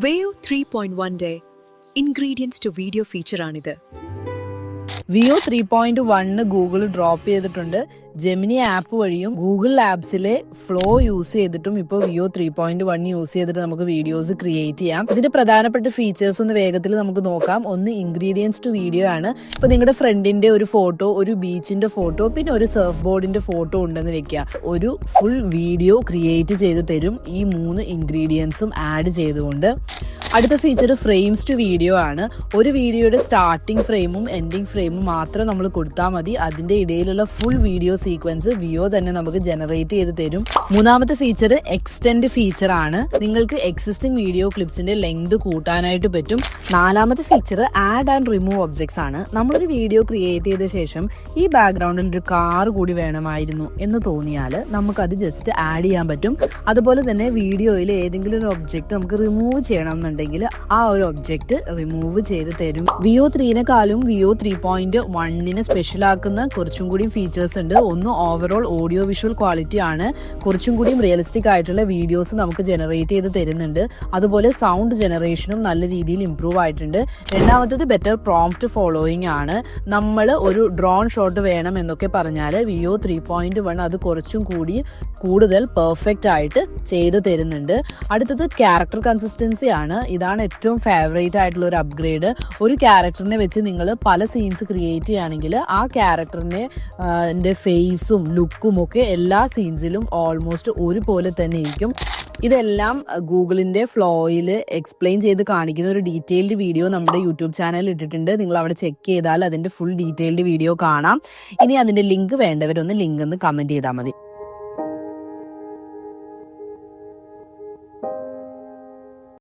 Veo 3.1 Day Ingredients to Video feature ആണിത്. വിയോ 3.1 Google drop ചെയ്തിട്ടുണ്ട്. Gemini app വഴിയും Google ആപ്സിലെ flow use ചെയ്തിട്ടും ഇപ്പോൾ വിയോ 3.1 യൂസ് ചെയ്തിട്ട് നമുക്ക് വീഡിയോസ് ക്രിയേറ്റ് ചെയ്യാം. ഇതിന്റെ പ്രധാനപ്പെട്ട ഫീച്ചേഴ്സ് ഒന്ന് വേഗത്തിൽ നമുക്ക് നോക്കാം. ഒന്ന് ഇൻഗ്രീഡിയൻസ് ടു വീഡിയോ ആണ്. ഇപ്പൊ നിങ്ങളുടെ ഫ്രണ്ടിന്റെ ഒരു ഫോട്ടോ, ഒരു ബീച്ചിന്റെ ഫോട്ടോ, പിന്നെ ഒരു സർഫ് ബോർഡിന്റെ ഫോട്ടോ ഉണ്ടെന്ന് വെക്കുക. ഒരു ഫുൾ വീഡിയോ ക്രിയേറ്റ് ചെയ്ത് തരും ഈ 3 ഇൻഗ്രീഡിയൻസും ആഡ് ചെയ്തുകൊണ്ട്. അടുത്ത ഫീച്ചർ ഫ്രെയിംസ് ടു വീഡിയോ ആണ്. ഒരു വീഡിയോയുടെ സ്റ്റാർട്ടിംഗ് ഫ്രെയിമും എൻഡിങ് ഫ്രെയിമും മാത്രം നമ്മൾ കൊടുത്താൽ മതി. അതിന്റെ ഇടയിലുള്ള ഫുൾ വീഡിയോ സീക്വൻസ് വിയോ തന്നെ നമുക്ക് ജനറേറ്റ് ചെയ്ത് തരും. മൂന്നാമത്തെ ഫീച്ചർ എക്സ്റ്റെൻഡ് ഫീച്ചർ ആണ്. നിങ്ങൾക്ക് എക്സിസ്റ്റിംഗ് വീഡിയോ ക്ലിപ്സിന്റെ ലെങ്ത് കൂട്ടാനായിട്ട് പറ്റും. നാലാമത്തെ feature add and remove objects ആണ്. നമ്മളൊരു വീഡിയോ ക്രിയേറ്റ് ചെയ്ത ശേഷം ഈ ബാക്ക്ഗ്രൗണ്ടിൽ ഒരു കാർ കൂടി വേണമായിരുന്നു എന്ന് തോന്നിയാൽ നമുക്കത് ജസ്റ്റ് ആഡ് ചെയ്യാൻ പറ്റും. അതുപോലെ തന്നെ വീഡിയോയിൽ ഏതെങ്കിലും ഒരു ഒബ്ജക്റ്റ് നമുക്ക് റിമൂവ് ചെയ്യണം എന്നുണ്ടെങ്കിൽ ആ ഒരു ഒബ്ജക്റ്റ് റിമൂവ് ചെയ്ത് തരും. വിയോ 3നെക്കാളും വിയോ 3.1 സ്പെഷ്യൽ ആക്കുന്ന കുറച്ചും കൂടി ഫീച്ചേഴ്സ് ഉണ്ട്. ഒന്ന് ഓവറോൾ ഓഡിയോ വിഷ്വൽ ക്വാളിറ്റി ആണ്. കുറച്ചും കൂടി റിയലിസ്റ്റിക് ആയിട്ടുള്ള വീഡിയോസ് നമുക്ക് ജനറേറ്റ് ചെയ്ത് തരുന്നുണ്ട്. അതുപോലെ സൗണ്ട് ജനറേഷനും നല്ല രീതിയിൽ ഇംപ്രൂവ് ആയിട്ടുണ്ട്. രണ്ടാമത്തേത് ബെറ്റർ പ്രോംപ്റ്റ് ഫോളോയിങ് ആണ്. നമ്മൾ ഒരു ഡ്രോൺ ഷോട്ട് വേണം എന്നൊക്കെ പറഞ്ഞാൽ വിയോ 3.1 അത് കുറച്ചും കൂടി കൂടുതൽ പെർഫെക്റ്റ് ആയിട്ട് ചെയ്ത് തരുന്നുണ്ട്. അടുത്തത് ക്യാരക്ടർ കൺസിസ്റ്റൻസി ആണ്. ഇതാണ് ഏറ്റവും ഫേവറേറ്റ് ആയിട്ടുള്ള ഒരു അപ്ഗ്രേഡ്. ഒരു ക്യാരക്ടറിനെ വെച്ച് നിങ്ങൾ പല സീൻസ് ക്രിയേറ്റ് ചെയ്യുകയാണെങ്കിൽ ആ ക്യാരക്ടറിന്റെ ഫേസും ലുക്കും ഒക്കെ എല്ലാ സീൻസിലും ഓൾമോസ്റ്റ് ഒരുപോലെ തന്നെ ഇരിക്കും. ഇതെല്ലാം ഗൂഗിളിന്റെ ഫ്ലോയിൽ എക്സ്പ്ലെയിൻ ചെയ്ത് കാണിക്കുന്ന ഒരു ഡീറ്റെയിൽഡ് വീഡിയോ നമ്മുടെ യൂട്യൂബ് ചാനലിൽ ഇട്ടിട്ടുണ്ട്. നിങ്ങൾ അവിടെ ചെക്ക് ചെയ്താൽ അതിന്റെ ഫുൾ ഡീറ്റെയിൽഡ് വീഡിയോ കാണാം. ഇനി അതിന്റെ ലിങ്ക് വേണ്ടവരൊന്ന് ലിങ്ക് ഒന്ന് കമന്റ് ചെയ്താൽ മതി.